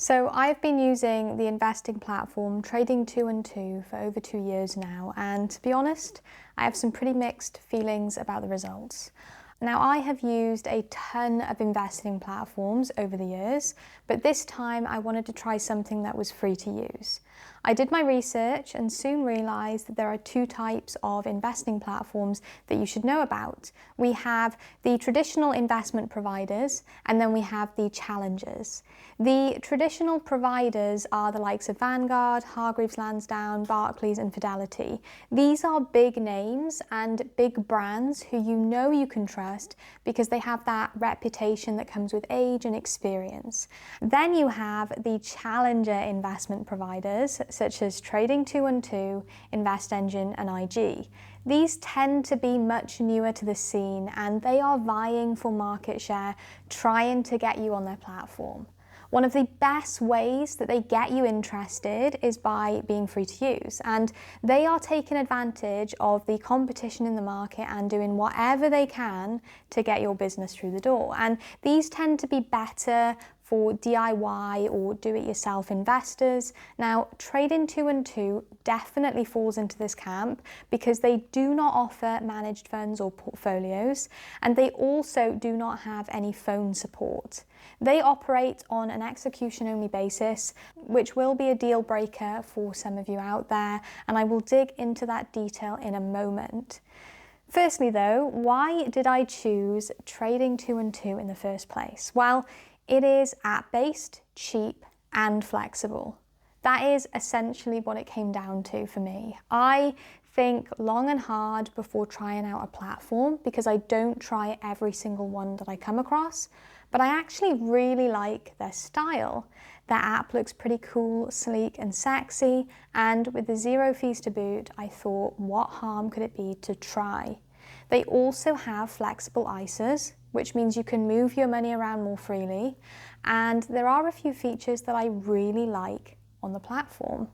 So I've been using the investing platform Trading212 for over 2 years now, and to be honest, I have some pretty mixed feelings about the results. Now, I have used a ton of investing platforms over the years, but this time I wanted to try something that was free to use. I did my research and soon realized that there are two types of investing platforms that you should know about. We have the traditional investment providers, and then we have the challengers. The traditional providers are the likes of Vanguard, Hargreaves Lansdown, Barclays, and Fidelity. These are big names and big brands who you know you can trust because they have that reputation that comes with age and experience. Then you have the challenger investment providers such as Trading212, InvestEngine, and IG. These tend to be much newer to the scene and they are vying for market share, trying to get you on their platform. One of the best ways that they get you interested is by being free to use, and they are taking advantage of the competition in the market and doing whatever they can to get your business through the door. And these tend to be better for DIY or do-it-yourself investors. Now, Trading212 definitely falls into this camp because they do not offer managed funds or portfolios, and they also do not have any phone support. They operate on an execution-only basis, which will be a deal breaker for some of you out there, and I will dig into that detail in a moment. Firstly though, why did I choose Trading212 in the first place? Well, it is app-based, cheap, and flexible. That is essentially what it came down to for me. I think long and hard before trying out a platform because I don't try every single one that I come across, but I actually really like their style. Their app looks pretty cool, sleek, and sexy, and with the zero fees to boot, I thought, what harm could it be to try? They also have flexible ISAs, which means you can move your money around more freely, and there are a few features that I really like on the platform.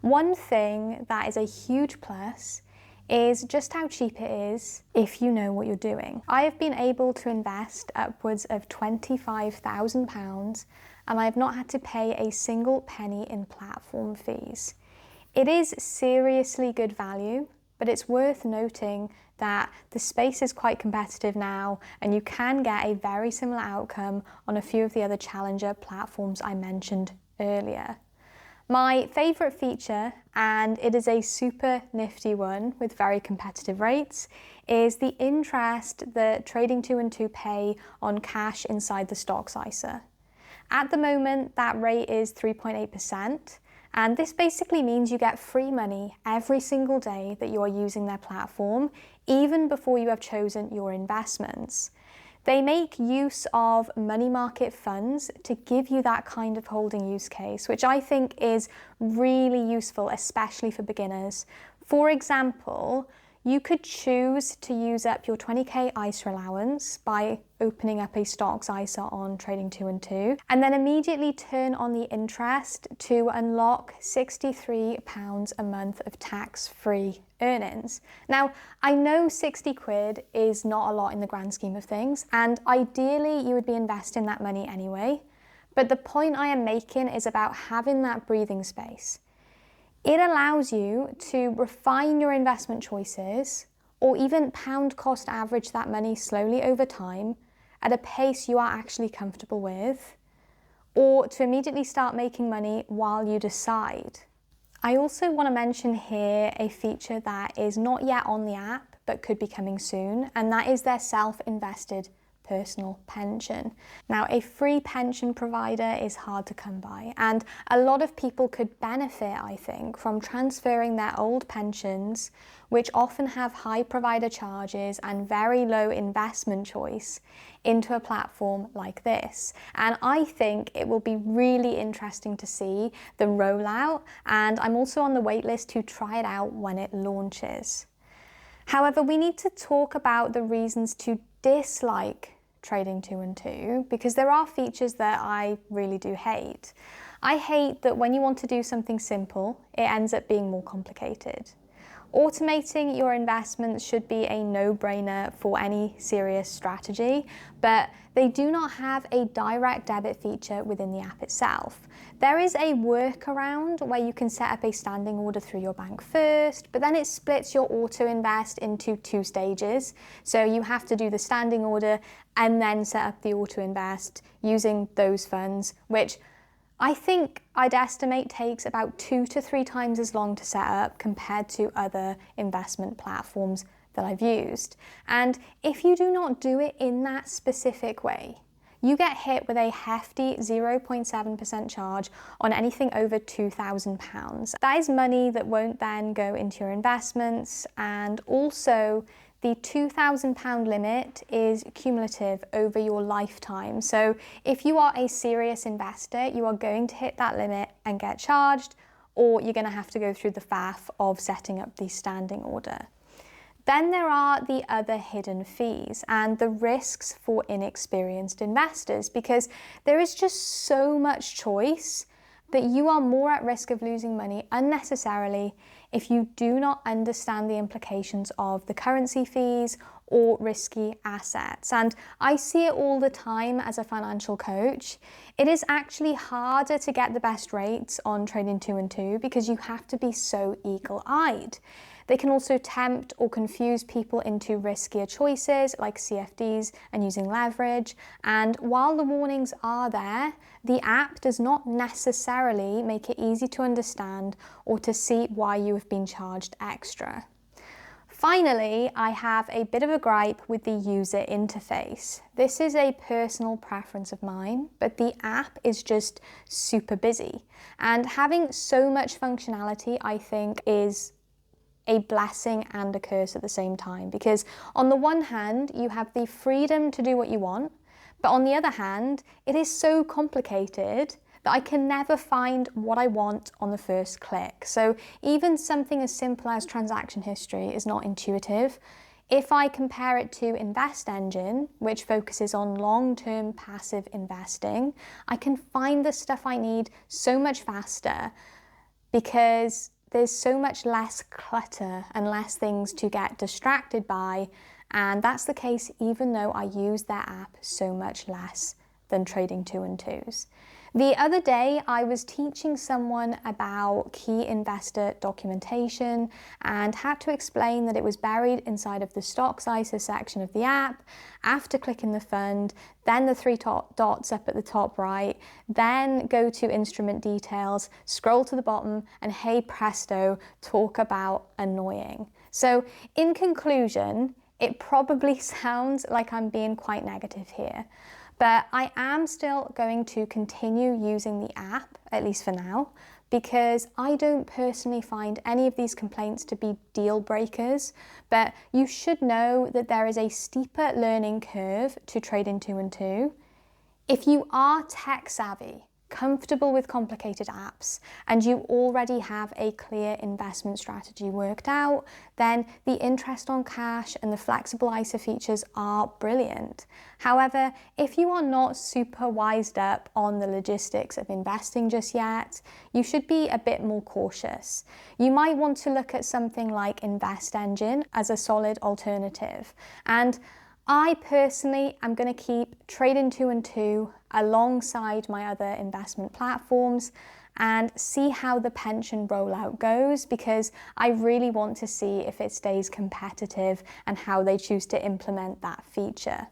One thing that is a huge plus is just how cheap it is if you know what you're doing. I have been able to invest upwards of £25,000 and I have not had to pay a single penny in platform fees. It is seriously good value, but it's worth noting that the space is quite competitive now and you can get a very similar outcome on a few of the other challenger platforms I mentioned earlier. My favourite feature, and it is a super nifty one with very competitive rates, is the interest that Trading212 pay on cash inside the stocks ISA. At the moment, that rate is 3.8%. And this basically means you get free money every single day that you are using their platform, even before you have chosen your investments. They make use of money market funds to give you that kind of holding use case, which I think is really useful, especially for beginners. For example, you could choose to use up your 20k ISA allowance by opening up a stocks ISA on Trading212 and then immediately turn on the interest to unlock £63 a month of tax-free earnings. Now, I know 60 quid is not a lot in the grand scheme of things, and ideally you would be investing that money anyway, but the point I am making is about having that breathing space. It allows you to refine your investment choices or even pound cost average that money slowly over time at a pace you are actually comfortable with, or to immediately start making money while you decide. I also want to mention here a feature that is not yet on the app but could be coming soon, and that is their self-invested personal pension. Now, a free pension provider is hard to come by, and a lot of people could benefit, I think, from transferring their old pensions, which often have high provider charges and very low investment choice, into a platform like this. And I think it will be really interesting to see the rollout, and I'm also on the wait list to try it out when it launches. However, we need to talk about the reasons to dislike Trading212 because there are features that I really do hate. I hate that when you want to do something simple, it ends up being more complicated. Automating your investments should be a no-brainer for any serious strategy, but they do not have a direct debit feature within the app itself. There is a workaround where you can set up a standing order through your bank first, but then it splits your auto invest into 2 stages. So you have to do the standing order and then set up the auto invest using those funds, which I think I'd estimate takes about 2 to 3 times as long to set up compared to other investment platforms that I've used. And if you do not do it in that specific way, you get hit with a hefty 0.7% charge on anything over £2,000. That is money that won't then go into your investments, and also the £2,000 limit is cumulative over your lifetime. So if you are a serious investor, you are going to hit that limit and get charged, or you're going to have to go through the faff of setting up the standing order. Then there are the other hidden fees and the risks for inexperienced investors, because there is just so much choice that you are more at risk of losing money unnecessarily if you do not understand the implications of the currency fees or risky assets. And I see it all the time as a financial coach. It is actually harder to get the best rates on trading 2 and 2 because you have to be so eagle-eyed. They can also tempt or confuse people into riskier choices like CFDs and using leverage. And while the warnings are there, the app does not necessarily make it easy to understand or to see why you have been charged extra. Finally, I have a bit of a gripe with the user interface. This is a personal preference of mine, but the app is just super busy. And having so much functionality, I think, is a blessing and a curse at the same time, because on the one hand you have the freedom to do what you want, but on the other hand it is so complicated that I can never find what I want on the first click. So even something as simple as transaction history is not intuitive. If I compare it to Invest Engine, which focuses on long-term passive investing, I can find the stuff I need so much faster because there's so much less clutter and less things to get distracted by, and that's the case even though I use their app so much less than trading 2 and 2s. The other day I was teaching someone about key investor documentation and had to explain that it was buried inside of the stocks ISA section of the app. After clicking the fund, then the 3 dots up at the top right, then go to instrument details, scroll to the bottom, and hey presto, talk about annoying. So in conclusion, it probably sounds like I'm being quite negative here, but I am still going to continue using the app, at least for now, because I don't personally find any of these complaints to be deal breakers. But you should know that there is a steeper learning curve to trading 2 and 2. If you are tech savvy, comfortable with complicated apps, and you already have a clear investment strategy worked out, then the interest on cash and the flexible ISA features are brilliant. However, if you are not super wised up on the logistics of investing just yet, you should be a bit more cautious. You might want to look at something like Invest Engine as a solid alternative. And I personally am going to keep trading 2 and 2 alongside my other investment platforms and see how the pension rollout goes, because I really want to see if it stays competitive and how they choose to implement that feature.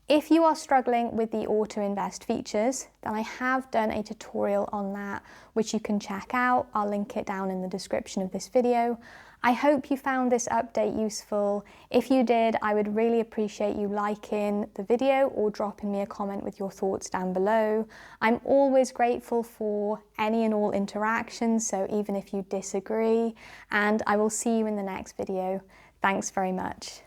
If you are struggling with the auto invest features, then I have done a tutorial on that, which you can check out. I'll link it down in the description of this video. I hope you found this update useful. If you did, I would really appreciate you liking the video or dropping me a comment with your thoughts down below. I'm always grateful for any and all interactions, so even if you disagree, and I will see you in the next video. Thanks very much.